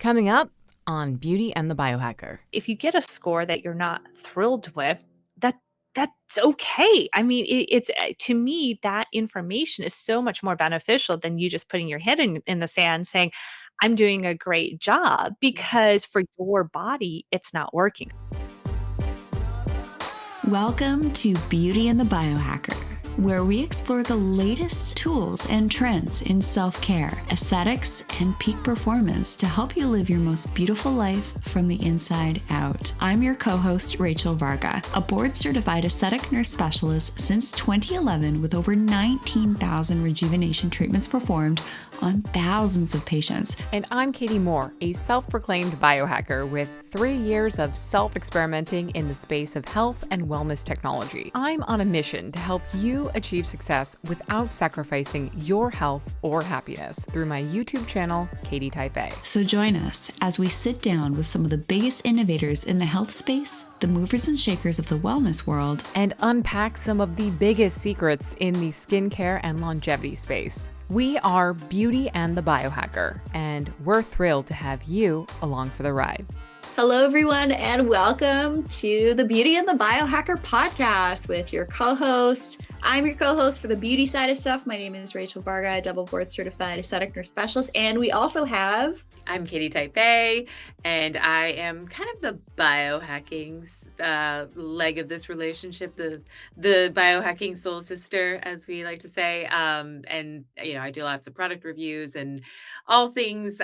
Coming up on Beauty and the Biohacker. If you get a score that you're not thrilled with, that's okay. I mean, it's to me, that information is so much more beneficial than you just putting your head in the sand saying, I'm doing a great job, because for your body, it's not working. Welcome to Beauty and the Biohacker, where we explore the latest tools and trends in self-care, aesthetics, and peak performance to help you live your most beautiful life from the inside out. I'm your co-host, Rachel Varga, a board-certified aesthetic nurse specialist since 2011 with over 19,000 rejuvenation treatments performed on thousands of patients. And I'm Katie Moore, a self-proclaimed biohacker with 3 years of self-experimenting in the space of health and wellness technology. I'm on a mission to help you achieve success without sacrificing your health or happiness through my YouTube channel, Katie Type A. So join us as we sit down with some of the biggest innovators in the health space, the movers and shakers of the wellness world, and unpack some of the biggest secrets in the skincare and longevity space. We are Beauty and the Biohacker, and we're thrilled to have you along for the ride. Hello, everyone, and welcome to the Beauty and the Biohacker podcast with your co-host. I'm your co-host for the beauty side of stuff. My name is Rachel Varga, double board certified aesthetic nurse specialist. And we also have... I'm Katie Type A, and I am kind of the biohacking leg of this relationship, the biohacking soul sister, as we like to say. And, I do lots of product reviews and all things,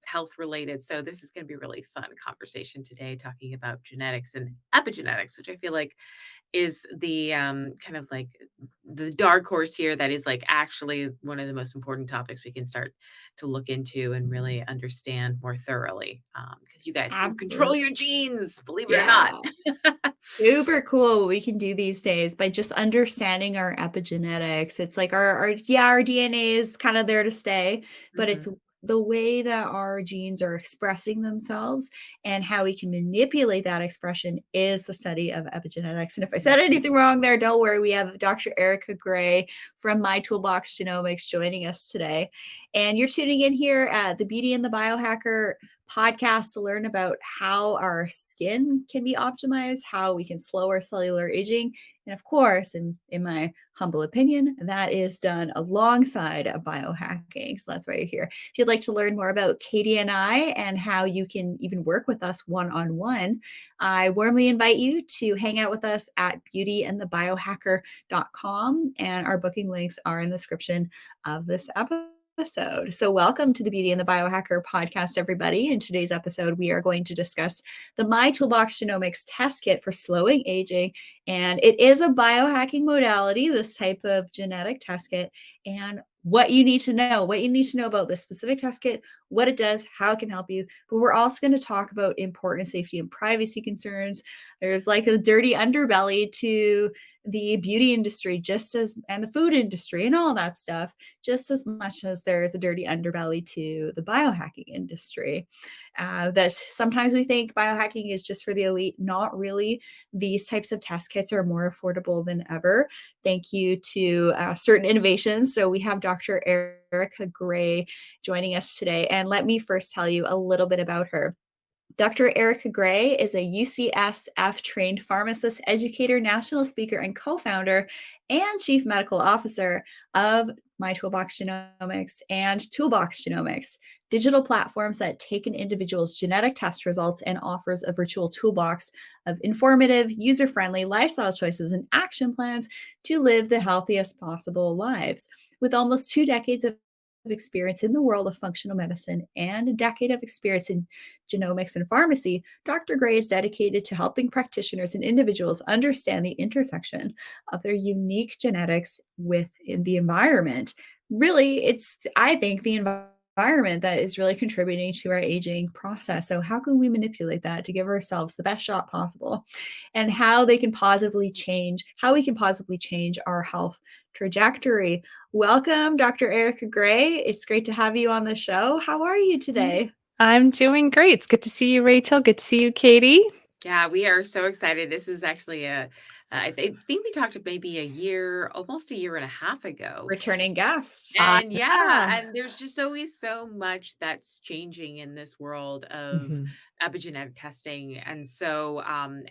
health related. So this is going to be a really fun conversation today, talking about genetics and epigenetics, which I feel like is the kind of like the dark horse here that is like actually one of the most important topics we can start to look into and really understand more thoroughly, because you guys can control your genes, believe it or not. Super cool what we can do these days by just understanding our epigenetics. It's like our DNA is kind of there to stay, but it's the way that our genes are expressing themselves and how we can manipulate that expression is the study of epigenetics. And if I said anything wrong there, don't worry. We have Dr. Erika Gray from My Toolbox Genomics joining us today. And you're tuning in here at the Beauty and the Biohacker podcast to learn about how our skin can be optimized, how we can slow our cellular aging. And of course, in my humble opinion, that is done alongside of biohacking. So that's why you're here. If you'd like to learn more about Katie and I and how you can even work with us one-on-one, I warmly invite you to hang out with us at beautyandthebiohacker.com. And our booking links are in the description of this episode. So welcome to the Beauty and the Biohacker podcast, everybody. In today's episode, we are going to discuss the My Toolbox Genomics test kit for slowing aging. And it is a biohacking modality, this type of genetic test kit, and what you need to know about this specific test kit, what it does, how it can help you. But we're also going to talk about important safety and privacy concerns. There's like a dirty underbelly to the beauty industry, and the food industry and all that stuff, just as much as there is a dirty underbelly to the biohacking industry. That sometimes we think biohacking is just for the elite. Not really. These types of test kits are more affordable than ever, thank you to certain innovations. So we have Dr. Erika Gray joining us today. And let me first tell you a little bit about her. Dr. Erika Gray is a UCSF trained pharmacist, educator, national speaker, and co-founder and chief medical officer of My Toolbox Genomics and Toolbox Genomics, digital platforms that take an individual's genetic test results and offers a virtual toolbox of informative, user-friendly lifestyle choices and action plans to live the healthiest possible lives. With almost 2 decades of experience in the world of functional medicine and a decade of experience in genomics and pharmacy, Dr. Gray is dedicated to helping practitioners and individuals understand the intersection of their unique genetics within the environment. Really, I think, the environment that is really contributing to our aging process. So how can we manipulate that to give ourselves the best shot possible, and how we can positively change our health trajectory? Welcome, Dr. Erika Gray. It's great to have you on the show. How are you today? I'm doing great. It's good to see you, Rachel. Good to see you, Katie. Yeah, we are so excited. This is actually a think we talked maybe almost a year and a half ago. Returning guest. And Yeah. yeah, and there's just always so much that's changing in this world of Mhm. epigenetic testing. And so,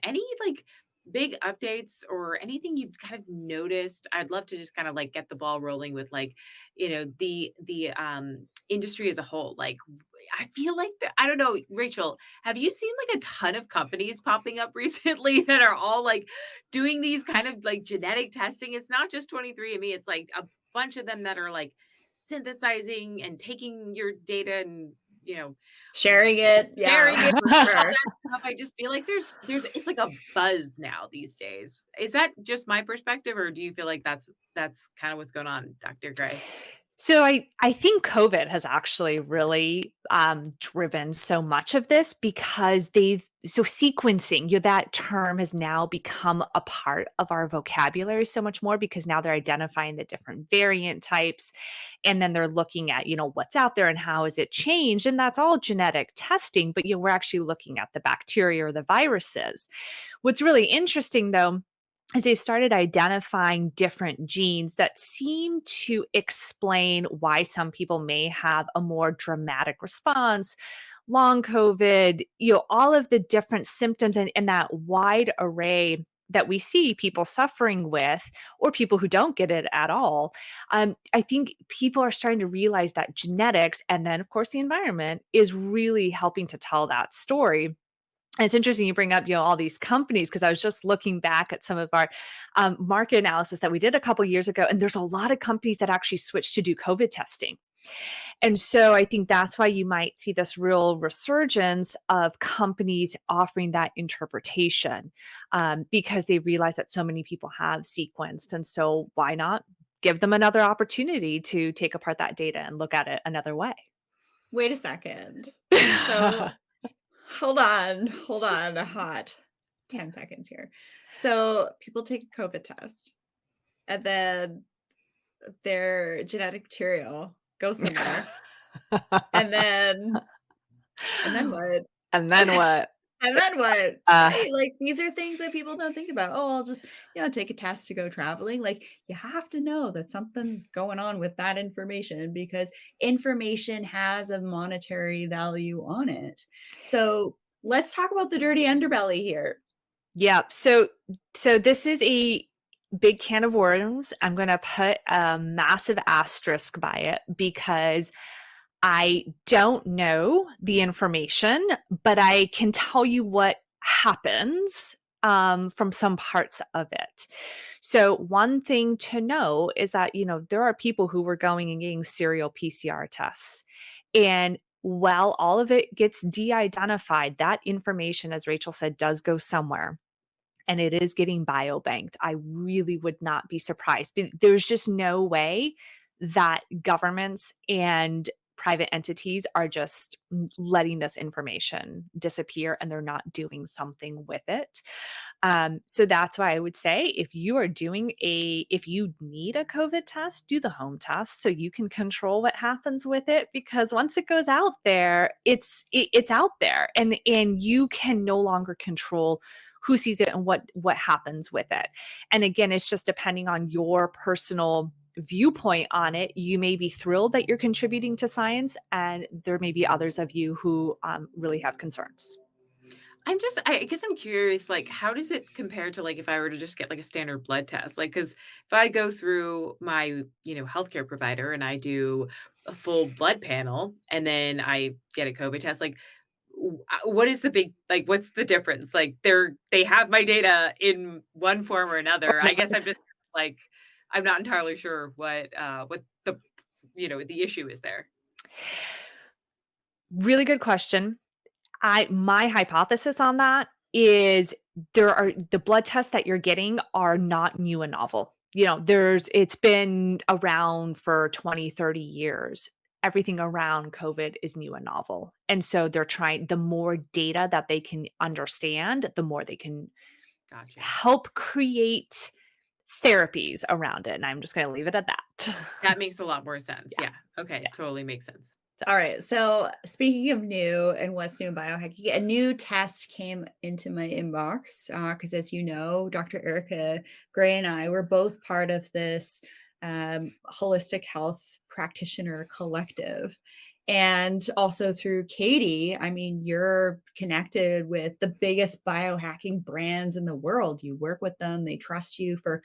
any like big updates or anything you've kind of noticed, I'd love to just kind of like get the ball rolling with like, the industry as a whole. Like, I feel like I don't know, Rachel, have you seen like a ton of companies popping up recently that are all like doing these kind of like genetic testing? It's not just 23andMe, it's like a bunch of them that are like synthesizing and taking your data and, you know, Sharing it. sharing Yeah, it, for all sure. that stuff. I just feel like there's it's like a buzz now these days. Is that just my perspective, or do you feel like that's kind of what's going on, Dr. Gray? So I think COVID has actually really driven so much of this because sequencing, that term has now become a part of our vocabulary so much more because now they're identifying the different variant types and then they're looking at, what's out there and how has it changed. And that's all genetic testing, but we're actually looking at the bacteria or the viruses. What's really interesting though is they've started identifying different genes that seem to explain why some people may have a more dramatic response, long COVID, all of the different symptoms and that wide array that we see people suffering with, or people who don't get it at all. I think people are starting to realize that genetics and then, of course, the environment is really helping to tell that story. And it's interesting you bring up, all these companies because I was just looking back at some of our market analysis that we did a couple years ago, and there's a lot of companies that actually switched to do COVID testing. And so I think that's why you might see this real resurgence of companies offering that interpretation because they realize that so many people have sequenced. And so why not give them another opportunity to take apart that data and look at it another way? Wait a second. So hold on a hot 10 seconds here. So people take a COVID test and then their genetic material goes somewhere. And then what? And then what? And then what? Uh, Right? Like these are things that people don't think about. Oh, I'll just, take a test to go traveling. Like you have to know that something's going on with that information because information has a monetary value on it. So let's talk about the dirty underbelly here. Yeah. So this is a big can of worms. I'm going to put a massive asterisk by it because I don't know the information, but I can tell you what happens from some parts of it. So one thing to know is that, there are people who were going and getting serial PCR tests. And while all of it gets de-identified, that information, as Rachel said, does go somewhere and it is getting biobanked. I really would not be surprised. There's just no way that governments and private entities are just letting this information disappear and they're not doing something with it. So that's why I would say if you need a COVID test, do the home test so you can control what happens with it. Because once it goes out there, it's out there, and you can no longer control who sees it and what happens with it. And again, it's just depending on your personal viewpoint on it. You may be thrilled that you're contributing to science, and there may be others of you who really have concerns. I guess I'm curious, like, how does it compare to like if I were to just get like a standard blood test? Like, because if I go through my, healthcare provider and I do a full blood panel and then I get a COVID test, like, what is the big, like, what's the difference? Like, they have my data in one form or another. I guess I'm just like, I'm not entirely sure what the issue is there. Really good question. My hypothesis on that is the blood tests that you're getting are not new and novel. It's been around for 20, 30 years. Everything around COVID is new and novel. And so the more data that they can understand, the more they can Gotcha. help create therapies around it. And I'm just going to leave it at that. That makes a lot more sense. Yeah. Yeah. Okay. Yeah. Totally makes sense. All right. So speaking of new and what's new in biohacking, a new test came into my inbox because, as you know, Dr. Erika Gray and I were both part of this holistic health practitioner collective. And also through Katie, I mean, you're connected with the biggest biohacking brands in the world. You work with them, they trust you for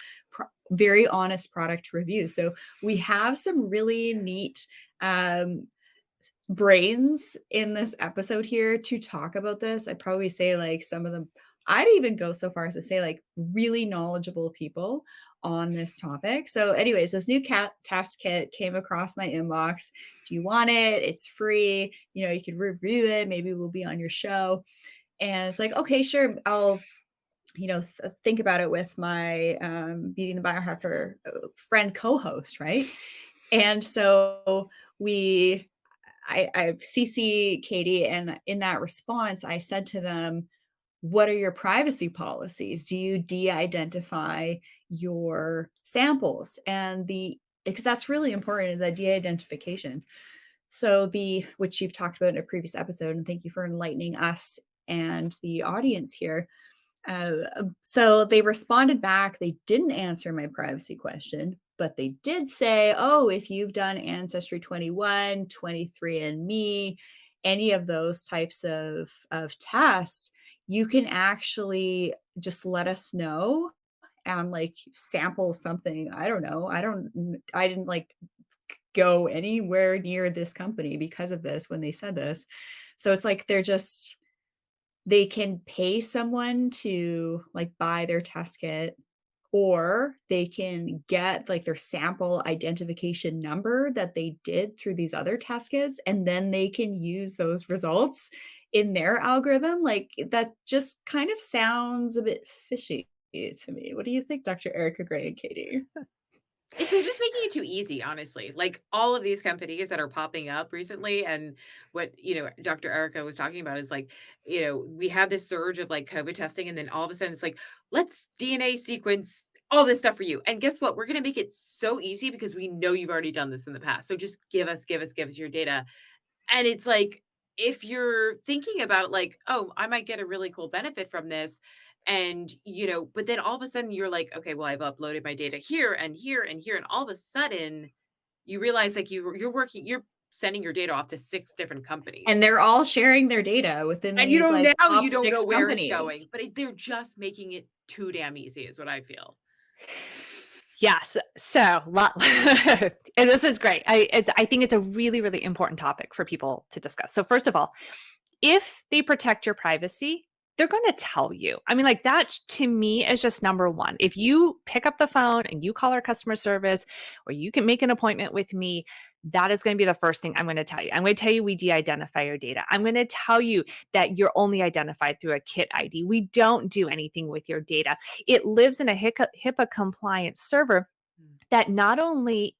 very honest product reviews. So we have some really neat brains in this episode here to talk about this. I'd probably say like some of them, I'd even go so far as to say like really knowledgeable people on this topic. So anyways, this new test kit came across my inbox. Do you want it? It's free. You know, you could review it. Maybe we'll be on your show. And it's like, okay, sure. I'll, think about it with my Beating the Biohacker friend co-host, right? And so I CC Katie, and in that response, I said to them, what are your privacy policies? Do you de-identify your samples? And because that's really important, the de-identification. So which you've talked about in a previous episode, and thank you for enlightening us and the audience here. So they responded back. They didn't answer my privacy question, but they did say, oh, if you've done Ancestry 21, 23andMe, any of those types of tests, you can actually just let us know and like sample something. I don't know. I didn't like go anywhere near this company because of this when they said this. So it's like they can pay someone to like buy their test kit, or they can get like their sample identification number that they did through these other test kits, and then they can use those results in their algorithm. Like that just kind of sounds a bit fishy to me. What do you think, Dr. Erika Gray and Katie? They're just making it too easy, honestly. Like all of these companies that are popping up recently, and what Dr. Erica was talking about is like, we have this surge of like COVID testing, and then all of a sudden it's like, let's DNA sequence all this stuff for you. And guess what? We're gonna make it so easy because we know you've already done this in the past. So just give us your data. And it's like, if you're thinking about it like, oh, I might get a really cool benefit from this. And, but then all of a sudden you're like, okay, well, I've uploaded my data here and here and here. And all of a sudden you realize like you're sending your data off to 6 different companies. And they're all sharing their data within And these like now top you don't 6 know where it's companies. going, but they're just making it too damn easy is what I feel. Yes. So, and this is great. I think it's a really, really important topic for people to discuss. So first of all, if they protect your privacy, they're going to tell you. I mean, like that to me is just number one. If you pick up the phone and you call our customer service, or you can make an appointment with me, that is going to be the first thing I'm going to tell you. I'm going to tell you we de-identify your data. I'm going to tell you that you're only identified through a KIT ID. We don't do anything with your data. It lives in a HIPAA compliant server that not only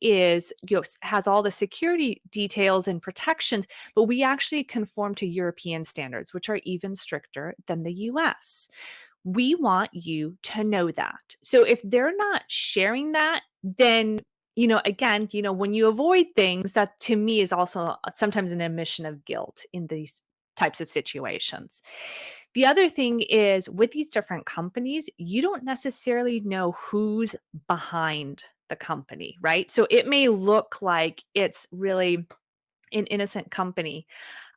has all the security details and protections, but we actually conform to European standards, which are even stricter than the US. We want you to know that. So if they're not sharing that, then again, when you avoid things, that to me is also sometimes an admission of guilt in these types of situations. The other thing is with these different companies, you don't necessarily know who's behind the company, right? So it may look like it's really an innocent company.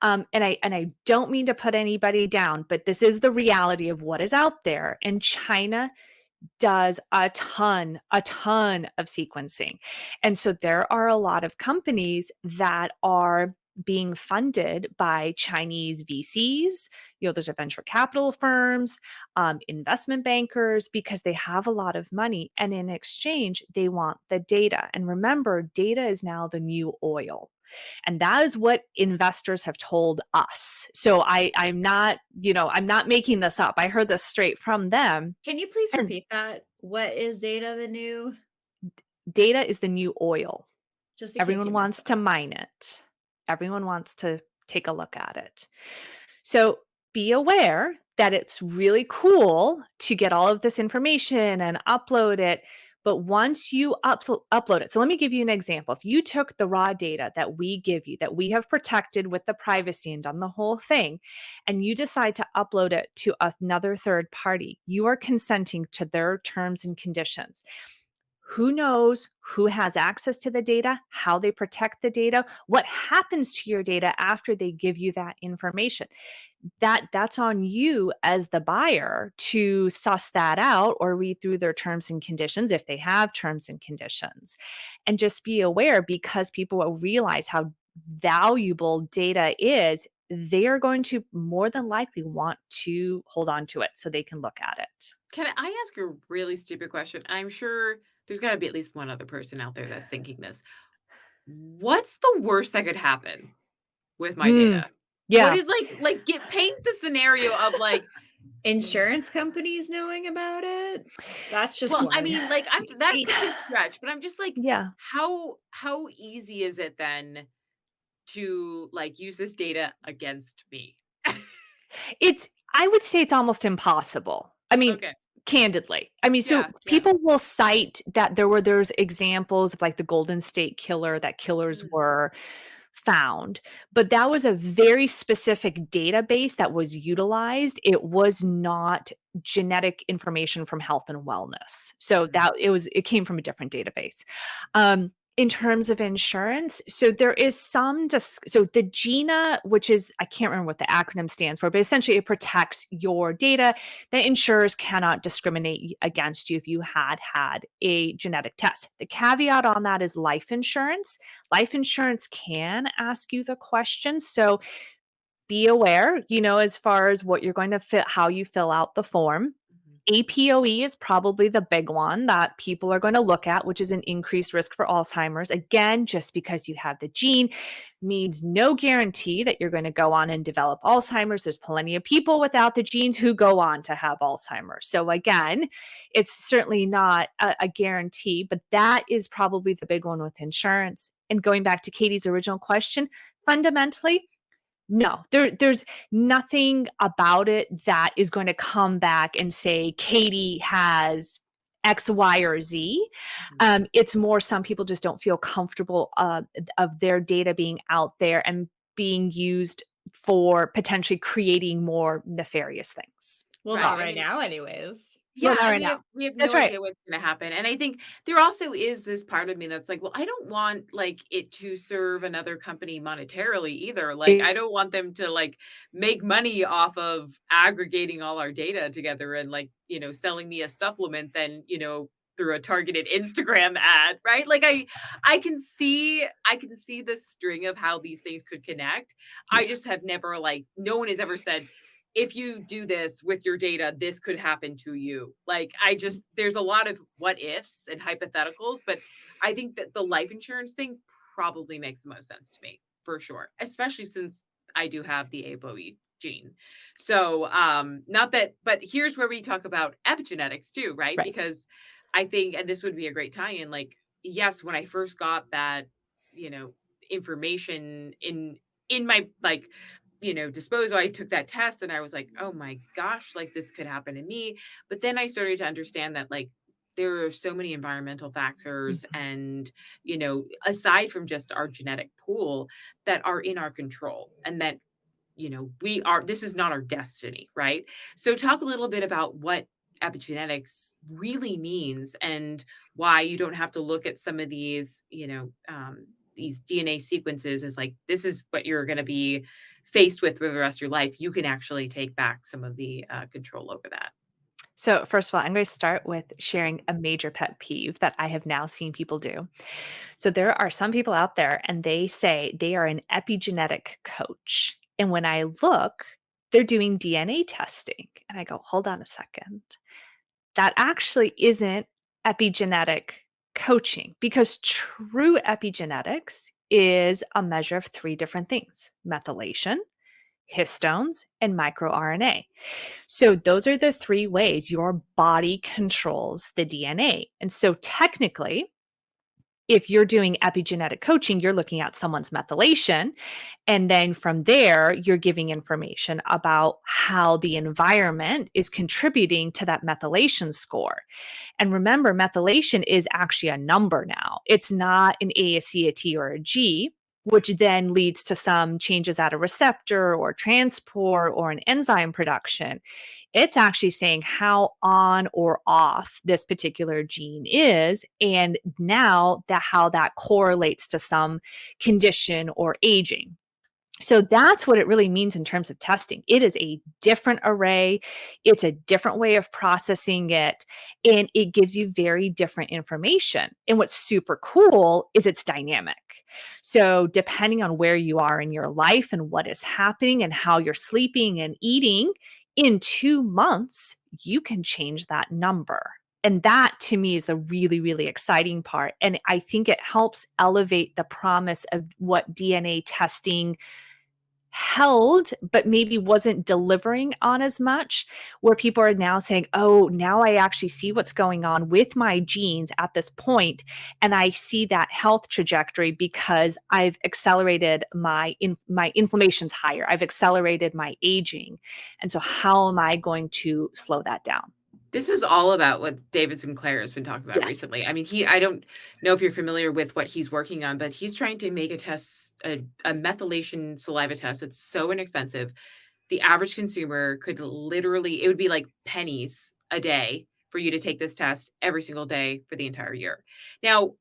And I don't mean to put anybody down, but this is the reality of what is out there. And China does a ton of sequencing. And so there are a lot of companies that are being funded by Chinese VCs. There's a venture capital firms, investment bankers, because they have a lot of money. And in exchange, they want the data. And remember, data is now the new oil. And that is what investors have told us. So I'm not making this up. I heard this straight from them. Can you please repeat that? What is data the new? Data is the new oil. Just everyone wants to mine it. Everyone wants to take a look at it. So be aware that it's really cool to get all of this information and upload it, But once you upload it, so let me give you an example. If you took the raw data that we give you, that we have protected with the privacy and done the whole thing, and you decide to upload it to another third party, you are consenting to their terms and conditions. Who knows who has access to the data, how they protect the data, what happens to your data after they give you that information? That's on you as the buyer to suss that out or read through their terms and conditions if they have terms and conditions. And just be aware, because people will realize how valuable data is, they are going to more than likely want to hold on to it so they can look at it. Can I ask a really stupid question? I'm sure there's got to be at least one other person out there that's thinking this. What's the worst that could happen with my Hmm. data? What Yeah. is paint the scenario of like, Insurance companies knowing about it? That's just well, I one. mean, like that could be a stretch, but I'm just like, Yeah. how easy is it then to like use this data against me? I would say it's almost impossible. I mean, Okay. candidly. I mean, so Yeah. Yeah. people will cite that there's examples of like the Golden State Killer, that killers Mm, were found, but that was a very specific database that was utilized. It was not genetic information from health and wellness. So mm, it came from a different database. In terms of insurance, so there is so the GINA, which is, I can't remember what the acronym stands for, but essentially it protects your data. The insurers cannot discriminate against you if you had a genetic test. The caveat on that is life insurance. Life insurance can ask you the question. So be aware, as far as what you're going to fit, how you fill out the form. mhm. APOE is probably the big one that people are going to look at, which is an increased risk for Alzheimer's. Again, just because you have the gene means no guarantee that you're going to go on and develop Alzheimer's. There's plenty of people without the genes who go on to have Alzheimer's. So again, it's certainly not a guarantee, but that is probably the big one with insurance. And going back to Katie's original question, fundamentally, no, there's nothing about it that is going to come back and say Katie has X, Y, or Z. Mhm. It's more, some people just don't feel comfortable of their data being out there and being used for potentially creating more nefarious things. Well, Right. not I right mean, now, anyways. Well, yeah, not and right we now. have That's no right. idea what's gonna happen, and I think there also is this part of me that's like, well, I don't want, like, it to serve another company monetarily either, like, I don't want them to, like, make money off of aggregating all our data together and, like, selling me a supplement then, through a targeted Instagram ad, right? Like, I can see the string of how these things could connect. I Yeah. just have never, like, no one has ever said, if you do this with your data, this could happen to you. Like, there's a lot of what ifs and hypotheticals, but I think that the life insurance thing probably makes the most sense to me for sure, especially since I do have the ApoE gene. So, not that, but here's where we talk about epigenetics too, right? Right. Because I think, and this would be a great tie in, like, yes, when I first got that, you know, information in my like disposal, I took that test and I was like, oh my gosh, like this could happen to me. But then I started to understand that, like, there are so many environmental factors Mhm. and, aside from just our genetic pool, that are in our control, and that, this is not our destiny, right? So talk a little bit about what epigenetics really means and why you don't have to look at some of these DNA sequences as like, this is what you're going to be faced with for the rest of your life. You can actually take back some of the control over that. So, first of all, I'm going to start with sharing a major pet peeve that I have now seen people do. So, there are some people out there and they say they are an epigenetic coach. And when I look, they're doing DNA testing. And I go, hold on a second. That actually isn't epigenetic coaching, because true epigenetics is a measure of three different things: methylation, histones, and microRNA. So those are the three ways your body controls the DNA. And so technically, if you're doing epigenetic coaching, you're looking at someone's methylation. And then from there, you're giving information about how the environment is contributing to that methylation score. And remember, methylation is actually a number now. It's not an A, a C, a T, or a G, which then leads to some changes at a receptor or transport or an enzyme production. It's actually saying how on or off this particular gene is, and now that how that correlates to some condition or aging. So that's what it really means in terms of testing. It is a different array. It's a different way of processing it, and it gives you very different information. And what's super cool is it's dynamic. So depending on where you are in your life and what is happening and how you're sleeping and eating, in 2 months, you can change that number. And that to me is the really, really exciting part. And I think it helps elevate the promise of what DNA testing held, but maybe wasn't delivering on as much, where people are now saying, oh, now I actually see what's going on with my genes at this point, and I see that health trajectory because I've accelerated my inflammation's higher. I've accelerated my aging. And so how am I going to slow that down? This is all about what David Sinclair has been talking about Yes. recently. I mean, I don't know if you're familiar with what he's working on, but he's trying to make a methylation saliva test that's so inexpensive. The average consumer could literally, it would be like pennies a day for you to take this test every single day for the entire year. Now,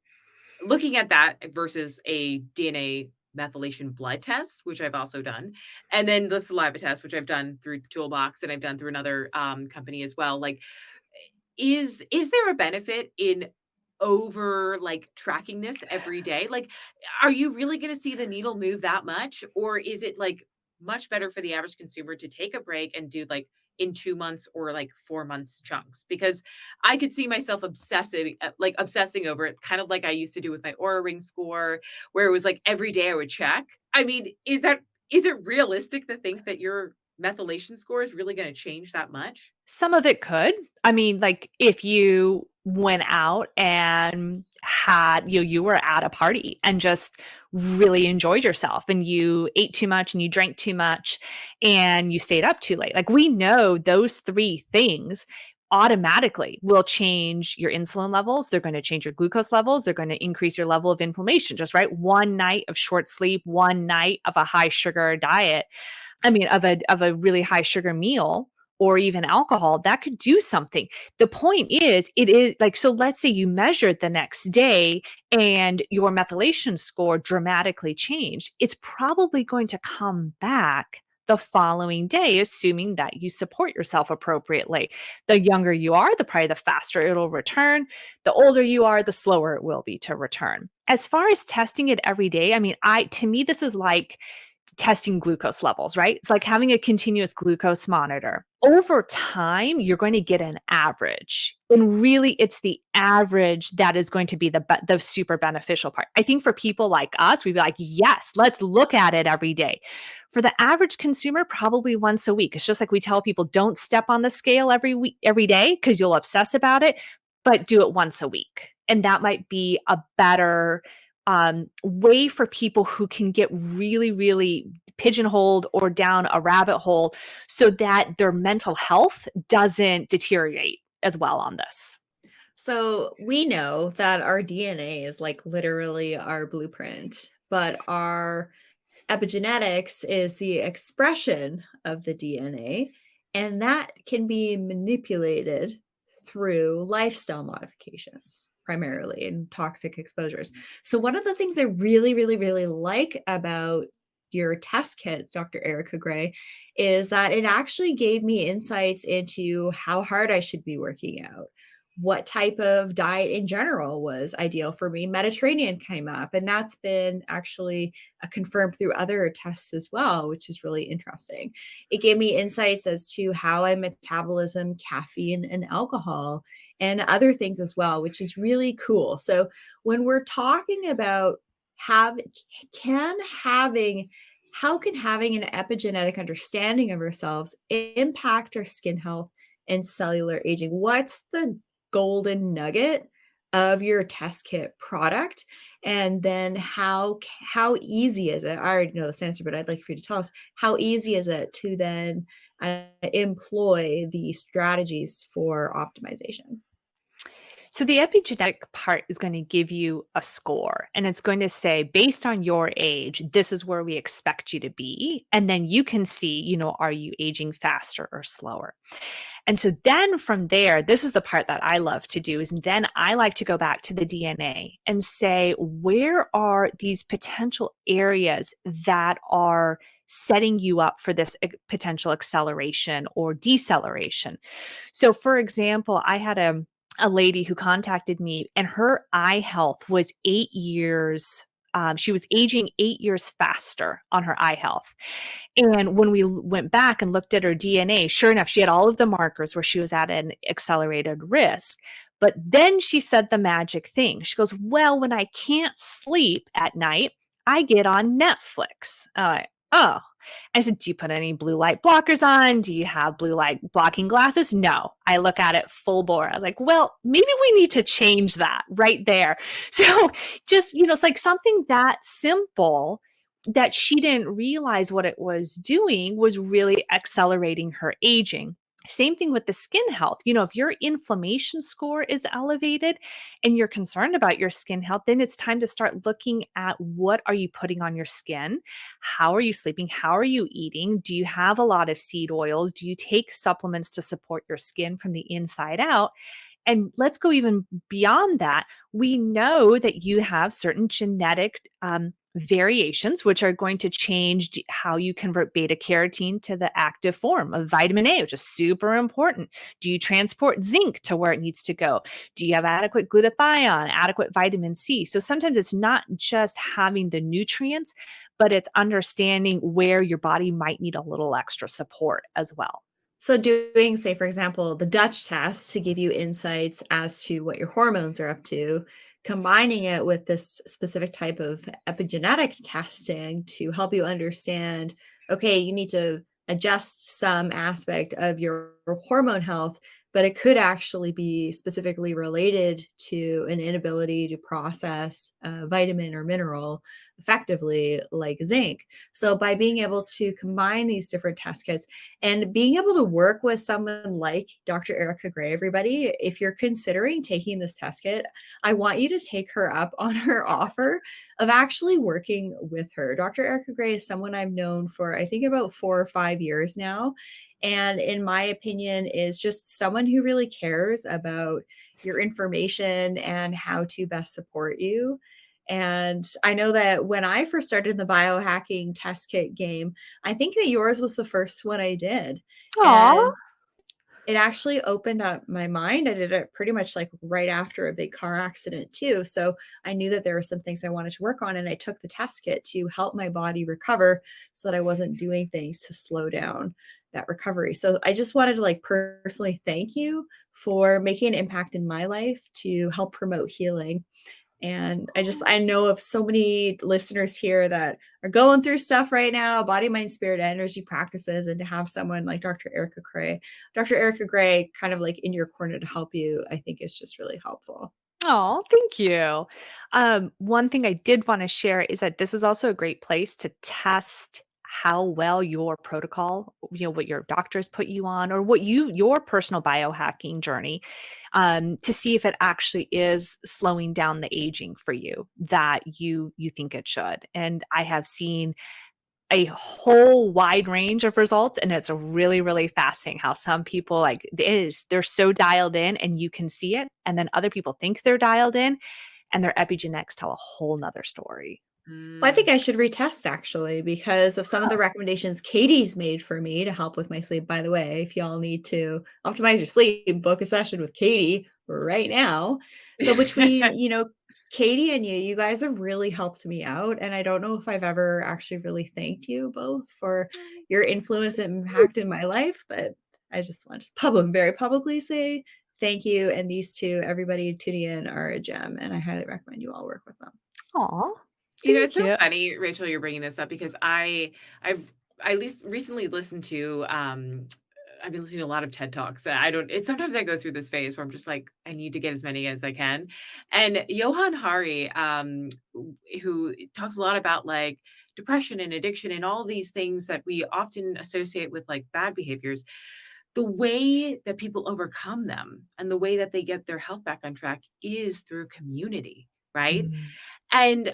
looking at that versus a DNA methylation blood test, which I've also done, and then the saliva test, which I've done through Toolbox and I've done through another company as well. Like, is there a benefit in over like tracking this every day? Like, are you really going to see the needle move that much, or is it like much better for the average consumer to take a break and do like in 2 months or like 4 months chunks? Because I could see myself obsessing over it, kind of like I used to do with my Aura Ring score, where it was like every day I would check. I mean, is it realistic to think that your methylation score is really going to change that much? Some of it could. I mean, like if you went out and had, you were at a party and just really enjoyed yourself and you ate too much and you drank too much and you stayed up too late. Like we know those three things automatically will change your insulin levels. They're going to change your glucose levels. They're going to increase your level of inflammation. Just right. One night of short sleep, one night of a high sugar diet. I mean, of a really high sugar meal or even alcohol, that could do something. The point is, it is like, so let's say you measured the next day and your methylation score dramatically changed. It's probably going to come back the following day, assuming that you support yourself appropriately. The younger you are, probably the faster it'll return. The older you are, the slower it will be to return. As far as testing it every day, I mean, to me, this is like testing glucose levels, right? It's like having a continuous glucose monitor. Over time, you're going to get an average. And really, it's the average that is going to be the super beneficial part. I think for people like us, we'd be like, yes, let's look at it every day. For the average consumer, probably once a week. It's just like we tell people, don't step on the scale every day because you'll obsess about it, but do it once a week. And that might be a better way for people who can get really, really pigeonholed or down a rabbit hole so that their mental health doesn't deteriorate as well on this. So we know that our DNA is like literally our blueprint, but our epigenetics is the expression of the DNA, and that can be manipulated through lifestyle modifications, primarily in toxic exposures. So, one of the things I really, really, really like about your test kits, Dr. Erika Gray, is that it actually gave me insights into how hard I should be working out, what type of diet in general was ideal for me. Mediterranean came up, and that's been actually confirmed through other tests as well, which is really interesting. It gave me insights as to how I metabolism caffeine and alcohol and other things as well, which is really cool. So when we're talking about can having how can having an epigenetic understanding of ourselves impact our skin health and cellular aging? What's the golden nugget of your test kit product, and then how easy is it? I already know this answer, but I'd like for you to tell us, how easy is it to then employ the strategies for optimization? So the epigenetic part is going to give you a score, and it's going to say, based on your age, this is where we expect you to be. And then you can see, are you aging faster or slower? And so then from there, this is the part that I love to do, is then I like to go back to the DNA and say, where are these potential areas that are setting you up for this potential acceleration or deceleration? So for example, I had a lady who contacted me, and her eye health was 8 years. She was aging 8 years faster on her eye health. And when we went back and looked at her DNA, sure enough, she had all of the markers where she was at an accelerated risk. But then she said the magic thing. She goes, well, when I can't sleep at night, I get on Netflix. Oh. I said, do you put any blue light blockers on? Do you have blue light blocking glasses? No. I look at it full bore. I was like, well, maybe we need to change that right there. So just, it's like something that simple that she didn't realize what it was doing was really accelerating her aging. Same thing with the skin health. If your inflammation score is elevated and you're concerned about your skin health, then it's time to start looking at, what are you putting on your skin? How are you sleeping? How are you eating? Do you have a lot of seed oils? Do you take supplements to support your skin from the inside out? And let's go even beyond that. We know that you have certain genetic variations, which are going to change how you convert beta carotene to the active form of vitamin A, which is super important. Do you transport zinc to where it needs to go? Do you have adequate glutathione, adequate vitamin C? So sometimes it's not just having the nutrients, but it's understanding where your body might need a little extra support as well. So doing, say, for example, the Dutch test to give you insights as to what your hormones are up to, combining it with this specific type of epigenetic testing to help you understand, okay, you need to adjust some aspect of your hormone health, but it could actually be specifically related to an inability to process a vitamin or mineral effectively, like zinc. So by being able to combine these different test kits and being able to work with someone like Dr. Erika Gray, everybody, if you're considering taking this test kit, I want you to take her up on her offer of actually working with her. Dr. Erika Gray is someone I've known for, I think, about 4 or 5 years now. And in my opinion, is just someone who really cares about your information and how to best support you. And I know that when I first started the biohacking test kit game, I think that yours was the first one I did. Aw. And it actually opened up my mind. I did it pretty much like right after a big car accident too. So I knew that there were some things I wanted to work on, and I took the test kit to help my body recover so that I wasn't doing things to slow down that recovery. So I just wanted to like personally thank you for making an impact in my life to help promote healing. And I know of so many listeners here that are going through stuff right now, body, mind, spirit, energy practices, and to have someone like Dr. Erika Gray kind of like in your corner to help you, I think is just really helpful. Oh, thank you. One thing I did want to share is that this is also a great place to test how well your protocol, what your doctors put you on, or your personal biohacking journey, to see if it actually is slowing down the aging for you that you think it should. And I have seen a whole wide range of results, and it's really, really fascinating how some people, like, they're so dialed in and you can see it, and then other people think they're dialed in and their epigenetics tell a whole nother story. Well, I think Mm. I should retest actually because of some of the recommendations Katie's made for me to help with my sleep. By the way, if y'all need to optimize your sleep, book a session with Katie right now. So between, Katie and you guys have really helped me out. And I don't know if I've ever actually really thanked you both for your influence and impact in my life, but I just want to very publicly say thank you. And these two, everybody tuning in, are a gem. And I highly recommend you all work with them. Aw, It's thank so you. funny, Rachel, you're bringing this up because I've at least recently listened to I've been listening to a lot of TED Talks. I don't it's sometimes I go through this phase where I'm just like, I need to get as many as I can. And Johan Hari, who talks a lot about like depression and addiction and all these things that we often associate with like bad behaviors, the way that people overcome them and the way that they get their health back on track is through community, right? Mm,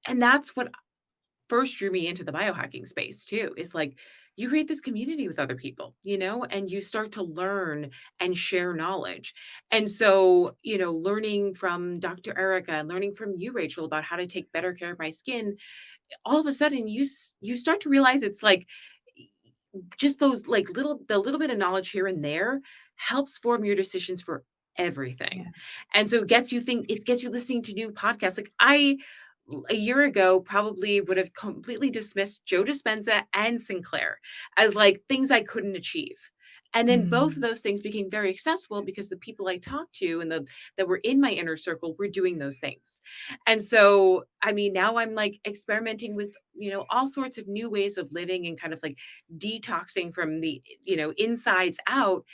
And that's what first drew me into the biohacking space too, is like you create this community with other people, and you start to learn and share knowledge. And so, learning from Dr. Erica and learning from you, Rachel, about how to take better care of my skin, all of a sudden you start to realize it's like just those like the little bit of knowledge here and there helps form your decisions for everything. yeah, And so it gets you listening to new podcasts. Like a year ago probably would have completely dismissed Joe Dispenza and Sinclair as like things I couldn't achieve. And then both of mm, those things became very accessible because the people I talked to and that were in my inner circle were doing those things. And so, I mean, now I'm like experimenting with, all sorts of new ways of living and kind of like detoxing from the, insides out.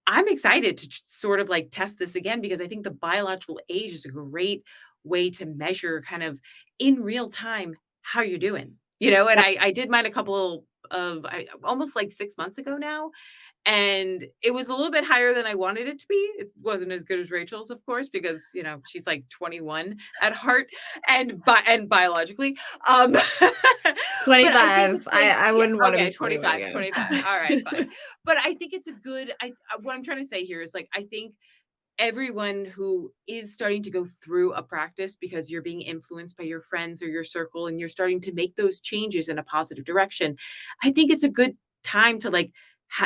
I'm excited to sort of like test this again because I think the biological age is a great way to measure kind of in real time how you're doing. And yep. I did mine a couple of almost like 6 months ago now, and it was a little bit higher than I wanted it to be. It wasn't as good as Rachel's, of course, because, she's like 21 at heart and biologically. Um, but I think 25. it's like, I yeah, wouldn't want to be okay, 21 25, again. 25. All right, fine. But I think it's a good, what I'm trying to say here is like, I think everyone who is starting to go through a practice because you're being influenced by your friends or your circle and you're starting to make those changes in a positive direction, I think it's a good time to like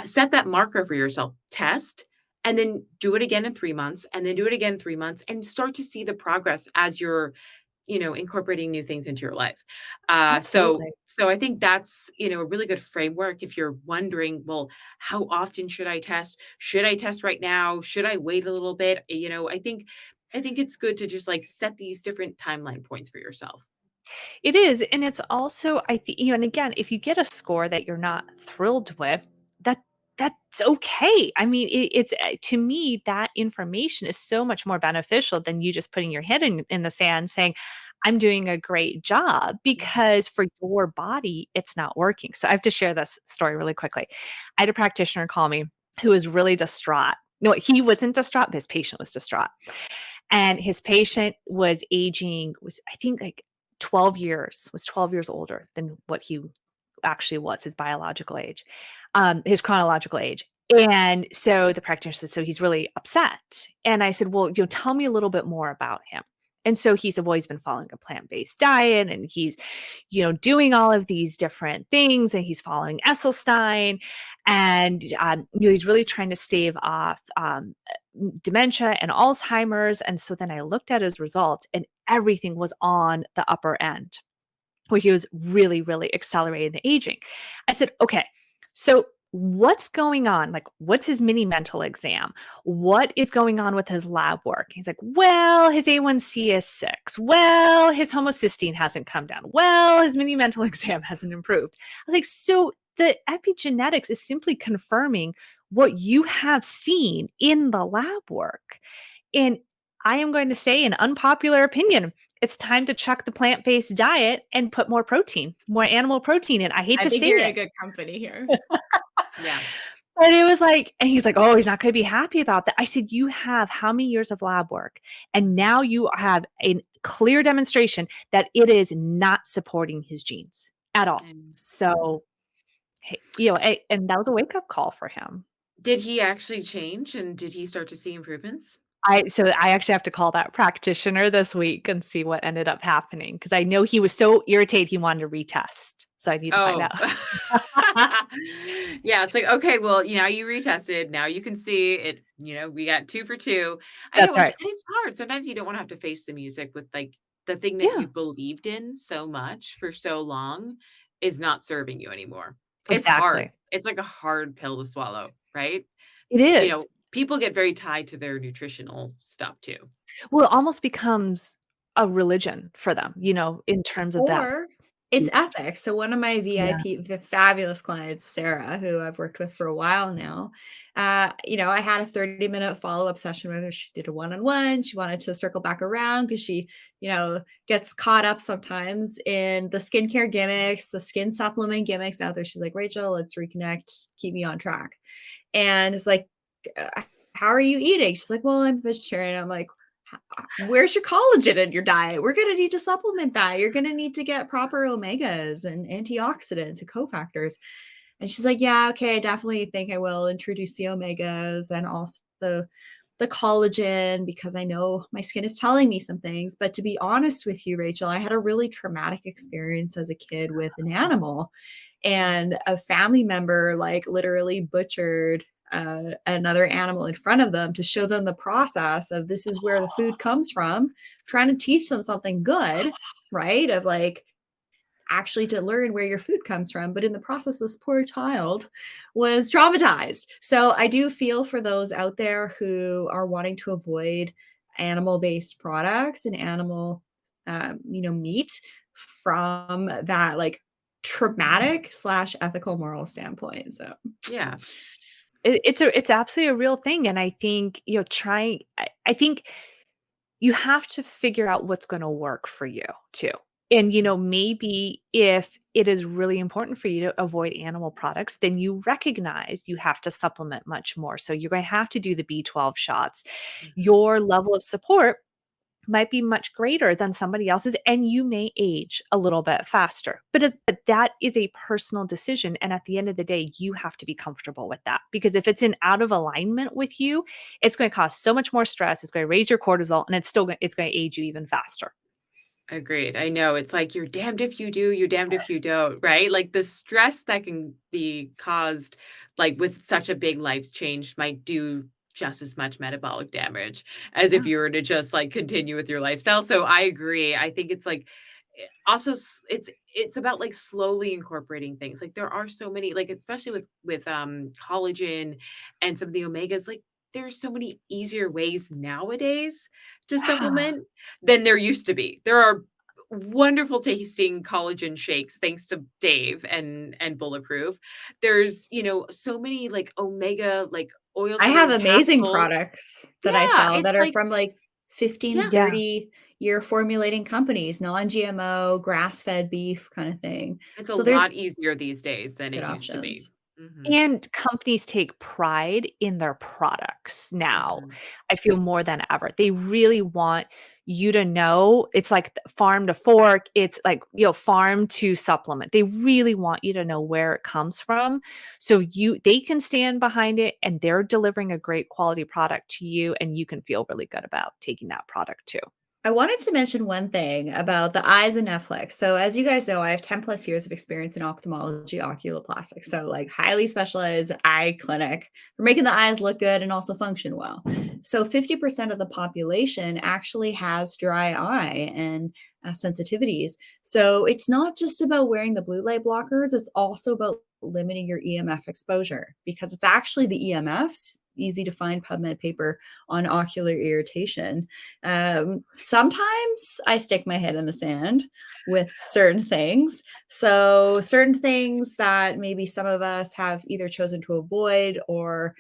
set that marker for yourself, test, and then do it again in 3 months, and then do it again 3 months, and start to see the progress as you're incorporating new things into your life. So Absolutely. so I think that's, a really good framework if you're wondering, well, how often should I test? Should I test right now? Should I wait a little bit? I think it's good to just like set these different timeline points for yourself. It is, and it's also I think and again, if you get a score that you're not thrilled with, that that's okay. I mean, it's to me that information is so much more beneficial than you just putting your head in the sand saying, "I'm doing a great job," Mhm. because for your body, it's not working. So I have to share this story really quickly. I had a practitioner call me who was really distraught. No, he wasn't distraught, but his patient was distraught. And his patient was aging was I think like 12 years, was 12 years older than what he actually was, his biological age, his chronological age. And so the practitioner said, "So he's really upset." And I said, "Well, tell me a little bit more about him." And so he said, "Well, he's been following a plant-based diet and he's, doing all of these different things and he's following Esselstein and, he's really trying to stave off dementia and Alzheimer's." And so then I looked at his results and everything was on the upper end where he was really, really accelerating the aging. I said, "Okay, so what's going on? Like, what's his mini mental exam? What is going on with his lab work?" He's like, "Well, his A1C is 6. Well, his homocysteine hasn't come down. Well, his mini mental exam hasn't improved." I was like, "So the epigenetics is simply confirming what you have seen in the lab work." And I am going to say an unpopular opinion. It's time to chuck the plant-based diet and put more protein, more animal protein in. I hate I to think say you're in a it. good company here. Yeah. But it was like and he's like, "Oh, he's not gonna be happy about that." I said, "You have how many years of lab work? And now you have a clear demonstration that it is not supporting his genes at all." And So, hey, and that was a wake-up call for him. did he actually change and did he start to see improvements? I actually have to call that practitioner this week and see what ended up happening because I know he was so irritated he wanted to retest. So I need to find Oh. out. Yeah, it's like, okay, well, now you retested. Now you can see it, we got 2 for 2. I That's know right. it's hard. Sometimes you don't wanna have to face the music with, like, the thing that Yeah, you believed in so much for so long is not serving you anymore. It's hard. exactly. It's like a hard pill to swallow, right? It You is. know, people get very tied to their nutritional stuff too. Well, it almost becomes a religion for them, in terms of that. Or It's ethics. So one of my Yeah. VIP, the fabulous clients, Sarah, who I've worked with for a while now, I had a 30-minute follow-up session with her. She did a one-on-one. She wanted to circle back around because she, gets caught up sometimes in the skincare gimmicks, the skin supplement gimmicks out there. She's like, Rachel, let's reconnect, keep me on track. And it's like, how are you eating? She's like, well, I'm vegetarian. I'm like, where's your collagen in your diet? We're going to need to supplement that. You're going to need to get proper omegas and antioxidants and cofactors. And she's like, yeah, okay, I definitely think I will introduce the omegas and also the collagen because I know my skin is telling me some things. But to be honest with you, Rachel, I had a really traumatic experience as a kid with an animal, and a family member like literally butchered another animal in front of them to show them the process of this is where the food comes from, trying to teach them something good, right? Of like actually to learn where your food comes from. But in the process, this poor child was traumatized. So I do feel for those out there who are wanting to avoid animal-based products and animal, meat from that like traumatic / ethical moral standpoint. So Yeah. It's absolutely a real thing, and I think, I think you have to figure out what's gonna work for you too. And, maybe if it is really important for you to avoid animal products, then you recognize you have to supplement much more. So you're gonna have to do the B12 shots. Mhm. Your level of support might be much greater than somebody else's, and you may age a little bit faster. But that is a personal decision, and at the end of the day, you have to be comfortable with that, because if it's in out of alignment with you, it's gonna cause so much more stress, it's gonna raise your cortisol, and it's gonna age you even faster. Agreed. I know it's like you're damned if you do, you're damned if you don't, right? Like the stress that can be caused like with such a big life change might do just as much metabolic damage as if yeah. you were to just like continue with your lifestyle. So I agree. I think it's like also it's about like slowly incorporating things. Like there are so many like especially with collagen and some of the omegas like there's so many easier ways nowadays to Yeah. supplement than there used to be. There are wonderful tasting collagen shakes thanks to Dave and Bulletproof. There's, so many like omega like oils I that are have in amazing capsules. products that I Yeah, sell it's that are like from like 15, yeah, 30-year formulating companies, non-GMO, grass-fed beef kind of thing. it's a So lot there's easier these days than it good used to be. options. Mhm, And companies take pride in their products now, mhm. I feel more than ever. They really want you to know it's like farm to fork, it's like, farm to supplement. They really want you to know where it comes from, so they can stand behind it, and they're delivering a great quality product to you, and you can feel really good about taking that product too. I wanted to mention one thing about the eyes and Netflix. So, as you guys know, I have 10 plus years of experience in ophthalmology, oculoplastics. So, like highly specialized eye clinic for making the eyes look good and also function well. So, 50% of the population actually has dry eye and sensitivities. So, it's not just about wearing the blue light blockers, it's also about limiting your EMF exposure because it's actually the EMFs. Easy to find PubMed paper on ocular irritation. Sometimes I stick my head in the sand with certain things. So, certain things that maybe some of us have either chosen to avoid or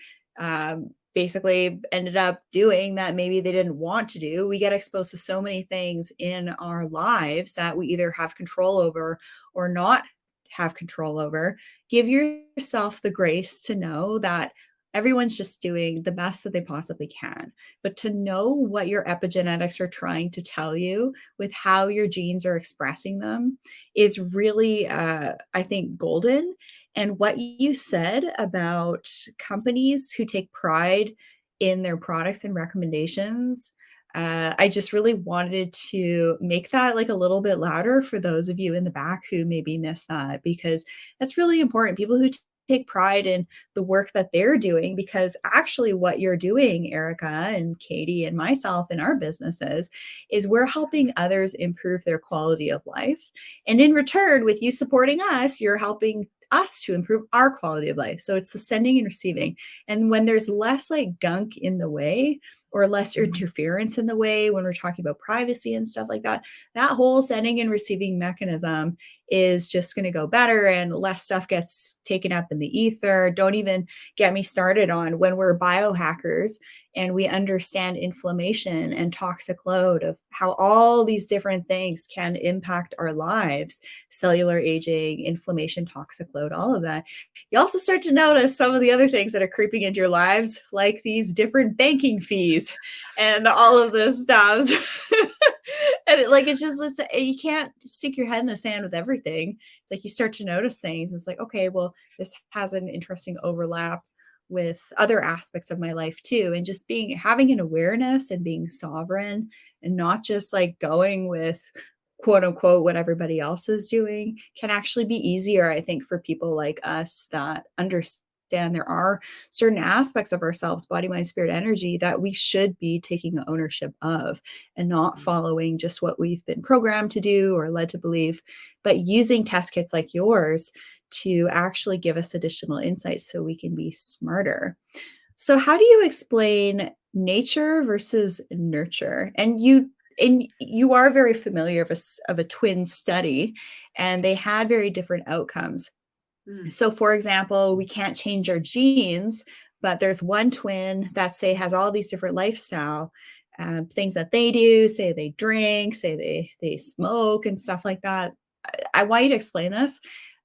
basically ended up doing that maybe they didn't want to do. We get exposed to so many things in our lives that we either have control over or not have control over. Give yourself the grace to know that everyone's just doing the best that they possibly can, but to know what your epigenetics are trying to tell you with how your genes are expressing them is really, I think, golden. And what you said about companies who take pride in their products and recommendations, I just really wanted to make that like a little bit louder for those of you in the back who maybe missed that, because that's really important. People who take pride in the work that they're doing, because actually what you're doing, Erica and Katie and myself in our businesses, is we're helping others improve their quality of life. And in return, with you supporting us, you're helping us to improve our quality of life. So it's the sending and receiving. And when there's less like gunk in the way, or less interference in the way when we're talking about privacy and stuff like that, that whole sending and receiving mechanism is just going to go better, and less stuff gets taken up in the ether. Don't even get me started on when we're biohackers and we understand inflammation and toxic load, of how all these different things can impact our lives, cellular aging, inflammation, toxic load, all of that. You also start to notice some of the other things that are creeping into your lives, like these different banking fees and all of this stuff. And you can't stick your head in the sand with everything. It's like you start to notice things. It's like, okay, well, this has an interesting overlap with other aspects of my life too. And just having an awareness and being sovereign, and not just like going with quote unquote what everybody else is doing, can actually be easier, I think, for people like us that understand there are certain aspects of ourselves, body, mind, spirit, energy, that we should be taking ownership of, and not following just what we've been programmed to do or led to believe, but using test kits like yours to actually give us additional insights so we can be smarter. So how do you explain nature versus nurture? And you are very familiar of a twin study, and they had very different outcomes. So for example, we can't change our genes, but there's one twin that, say, has all these different lifestyle things that they do, say they drink, say they smoke and stuff like that. I want you to explain this.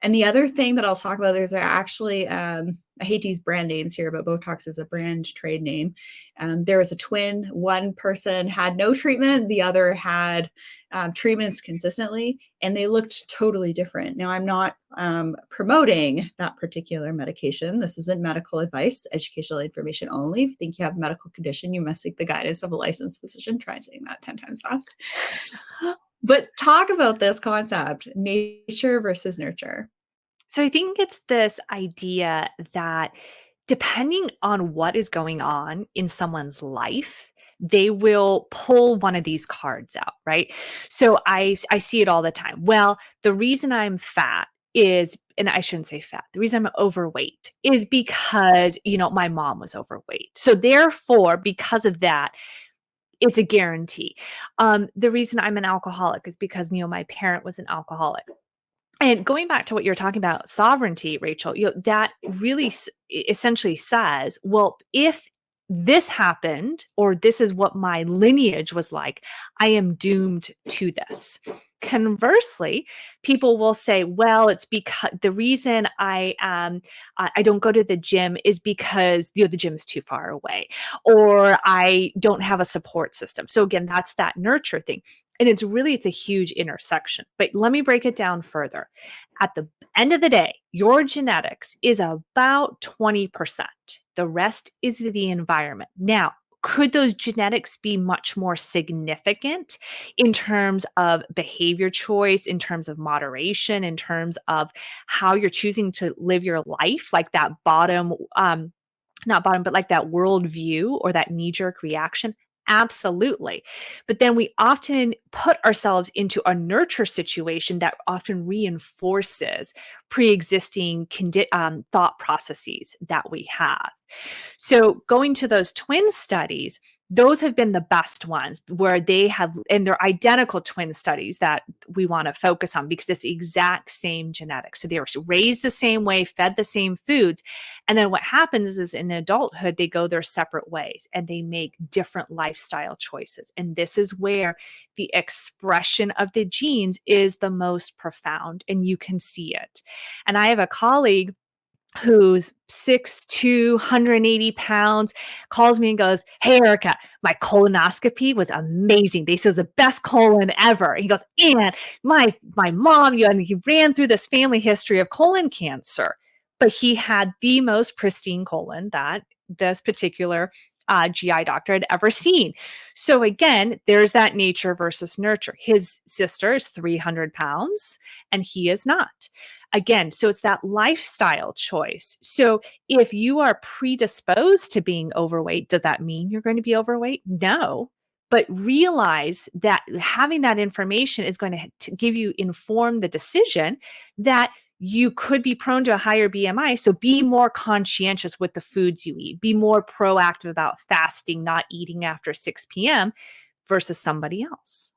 And the other thing that I'll talk about, there's actually, I hate to use brand names here, but Botox is a brand trade name. There was a twin. One person had no treatment. The other had treatments consistently, and they looked totally different. Now, I'm not promoting that particular medication. This isn't medical advice, educational information only. If you think you have a medical condition, you must seek the guidance of a licensed physician. Try saying that 10 times fast. But talk about this concept, nature versus nurture. So I think it's this idea that depending on what is going on in someone's life, they will pull one of these cards out, right? So I see it all the time. Well, the reason I'm fat is, and I shouldn't say fat, the reason I'm overweight is because, my mom was overweight. So therefore, because of that, it's a guarantee. The reason I'm an alcoholic is because, my parent was an alcoholic. And going back to what you're talking about, sovereignty, Rachel, that really essentially says, well, if this happened, or this is what my lineage was like, I am doomed to this. Conversely, people will say, well, it's because the reason I don't go to the gym is because the gym's too far away, or I don't have a support system. So again, that's that nurture thing. And it's a huge intersection. But let me break it down further. At the end of the day, your genetics is about 20%. The rest is the environment. Now, could those genetics be much more significant in terms of behavior choice, in terms of moderation, in terms of how you're choosing to live your life, like that not bottom, but like that worldview or that knee-jerk reaction? Absolutely. But then we often put ourselves into a nurture situation that often reinforces pre-existing thought processes that we have. So going to those twin studies, those have been the best ones, where they have, and they're identical twin studies that we want to focus on because it's the exact same genetics. So they were raised the same way, fed the same foods. And then what happens is in adulthood, they go their separate ways and they make different lifestyle choices. And this is where the expression of the genes is the most profound, and you can see it. And I have a colleague who's 6'2", 180 pounds, calls me and goes, "Hey, Erika, my colonoscopy was amazing. They said it was the best colon ever." And he goes, "And my mom, and he ran through this family history of colon cancer, but he had the most pristine colon that this particular GI doctor had ever seen." So again, there's that nature versus nurture. His sister is 300 pounds and he is not. Again, so it's that lifestyle choice. So if you are predisposed to being overweight, does that mean you're going to be overweight? No. But realize that having that information is going to give you inform the decision that you could be prone to a higher BMI. So be more conscientious with the foods you eat. Be more proactive about fasting, not eating after 6 p.m. versus somebody else.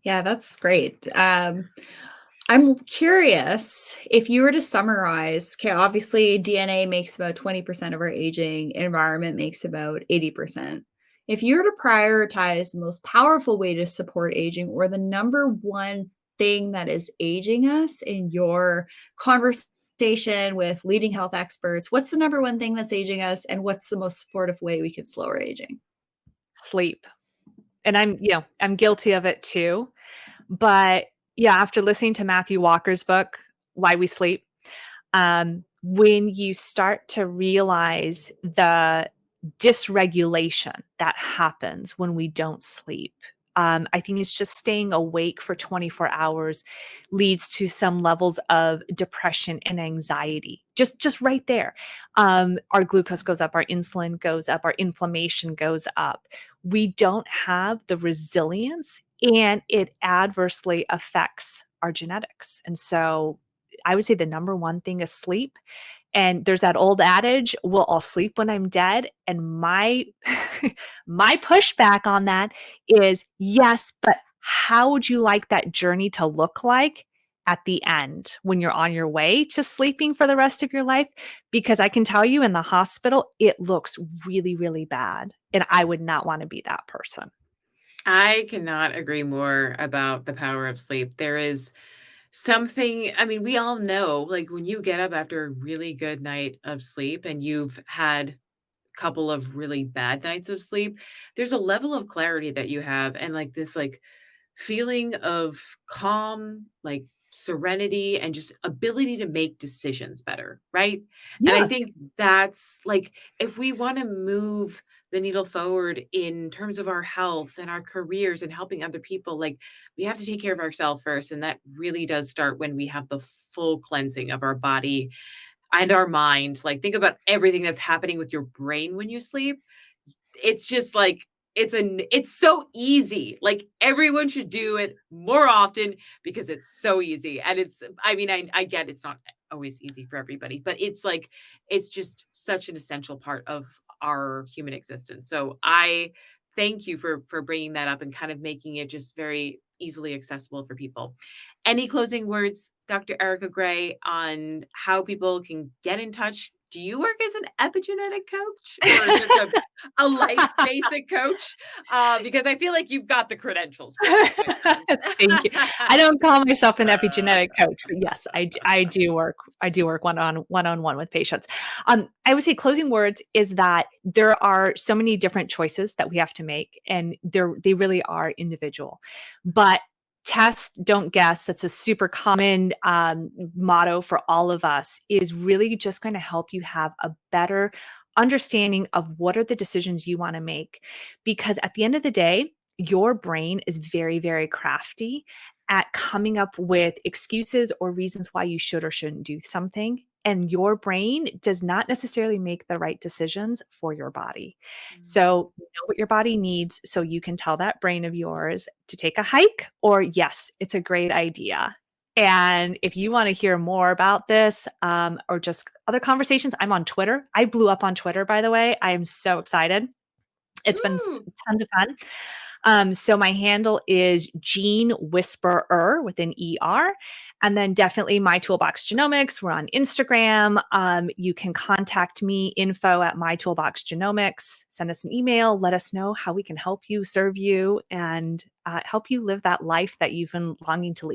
Yeah, that's great. I'm curious if you were to summarize, okay, obviously DNA makes about 20% of our aging, environment makes about 80%. If you were to prioritize the most powerful way to support aging or the number one thing that is aging us in your conversation with leading health experts, what's the number one thing that's aging us and what's the most supportive way we could slow our aging? Sleep. And I'm guilty of it too. But yeah, after listening to Matthew Walker's book, Why We Sleep, when you start to realize the dysregulation that happens when we don't sleep, I think it's just staying awake for 24 hours leads to some levels of depression and anxiety. Just right there. Our glucose goes up, our insulin goes up, our inflammation goes up. We don't have the resilience, and it adversely affects our genetics. And so I would say the number one thing is sleep. And there's that old adage, well, I'll sleep when I'm dead. And my my pushback on that is yes, but how would you like that journey to look like at the end when you're on your way to sleeping for the rest of your life? Because I can tell you in the hospital, it looks really, really bad. And I would not want to be that person. I cannot agree more about the power of sleep. There is something, I mean, we all know, like when you get up after a really good night of sleep and you've had a couple of really bad nights of sleep, there's a level of clarity that you have and like this like feeling of calm, like serenity and just ability to make decisions better, right? And I Yeah. think that's like if we want to move the needle forward in terms of our health and our careers and helping other people, like we have to take care of ourselves first. And that really does start when we have the full cleansing of our body and our mind. Like think about everything that's happening with your brain when you sleep. It's just like it's so easy. Like everyone should do it more often because it's so easy. And it's I mean, I get it's not always easy for everybody, but it's like it's just such an essential part of our human existence. So I thank you for bringing that up and kind of making it just very easily accessible for people. Any closing words, Dr. Erika Gray, on how people can get in touch? Do you work as an epigenetic coach or just a life basic coach? Because I feel like you've got the credentials for that, my friend. Thank you. I don't call myself an epigenetic coach, but yes, I do work. I do work one-on-one with patients. I would say closing words is that there are so many different choices that we have to make, and they really are individual. But test, don't guess. That's a super common motto for all of us. Is really just going to help you have a better understanding of what are the decisions you want to make, because at the end of the day, your brain is very, very crafty at coming up with excuses or reasons why you should or shouldn't do something. And your brain does not necessarily make the right decisions for your body. So, you know what your body needs so you can tell that brain of yours to take a hike or, yes, it's a great idea. And if you want to hear more about this or just other conversations, I'm on Twitter. I blew up on Twitter, by the way. I am so excited. It's been Ooh. tons of fun. So my handle is Gene Whisperer with an ER. And then definitely My Toolbox Genomics. We're on Instagram. You can contact me, info at MyToolbox Genomics. Send us an email. Let us know how we can help you, serve you, and help you live that life that you've been longing to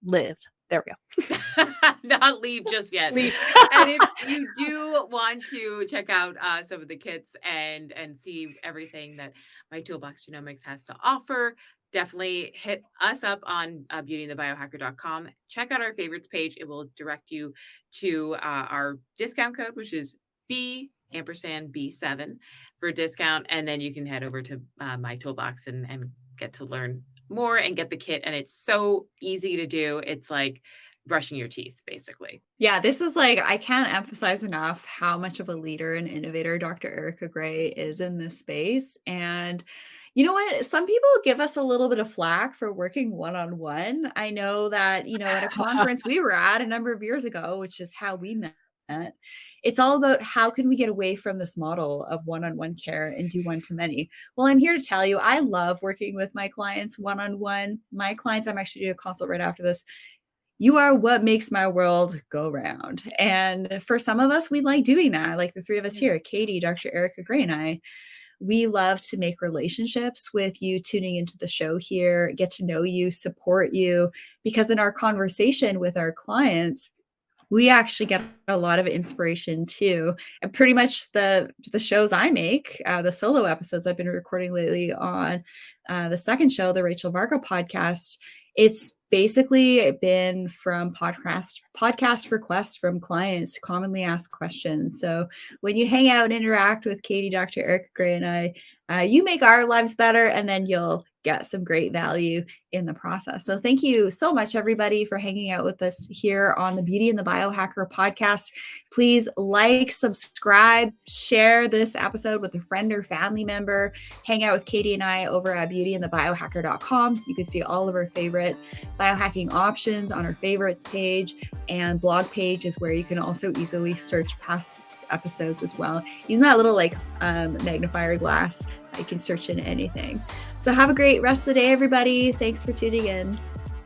live. There we go. Not leave just yet. Leave. And if you do want to check out some of the kits and see everything that My Toolbox Genomics has to offer, definitely hit us up on beautyandthebiohacker.com. Check out our favorites page. It will direct you to our discount code, which is B7 for discount. And then you can head over to My Toolbox and get to learn more and get the kit. And it's so easy to do. It's like brushing your teeth, basically. Yeah, this is like, I can't emphasize enough how much of a leader and innovator Dr. Erika Gray is in this space. And You know what? Some people give us a little bit of flack for working one-on-one. I know that, at a conference we were at a number of years ago, which is how we met, it's all about how can we get away from this model of one-on-one care and do one-to-many. Well, I'm here to tell you, I love working with my clients one-on-one. My clients, I'm actually doing a consult right after this. You are what makes my world go round. And for some of us, we like doing that. Like the three of us here, Katie, Dr. Erika Gray, and I, we love to make relationships with you tuning into the show here, get to know you, support you, because in our conversation with our clients, we actually get a lot of inspiration too. And pretty much the shows I make, the solo episodes I've been recording lately on the second show, the Rachel Varga podcast, it's basically been from podcast requests from clients, commonly asked questions. So when you hang out and interact with Katie, Dr. Erika Gray, and I, you make our lives better, and then you'll get some great value in the process. So thank you so much, everybody, for hanging out with us here on the Beauty and the Biohacker podcast. Please like, subscribe, share this episode with a friend or family member. Hang out with Katie and I over at beautyandthebiohacker.com. You can see all of our favorite biohacking options on our favorites page, and blog page is where you can also easily search past episodes as well. Using that little magnifier glass, you can search in anything. So have a great rest of the day, everybody. Thanks for tuning in.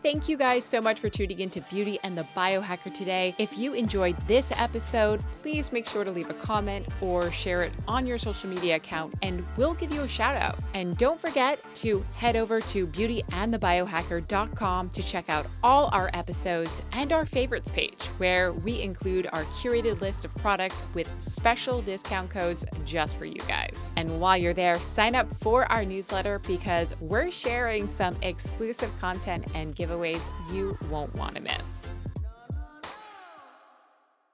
Thank you guys so much for tuning into Beauty and the Biohacker today. If you enjoyed this episode, please make sure to leave a comment or share it on your social media account, and we'll give you a shout out. And don't forget to head over to beautyandthebiohacker.com to check out all our episodes and our favorites page, where we include our curated list of products with special discount codes just for you guys. And while you're there, sign up for our newsletter, because we're sharing some exclusive content and giveaways you won't want to miss.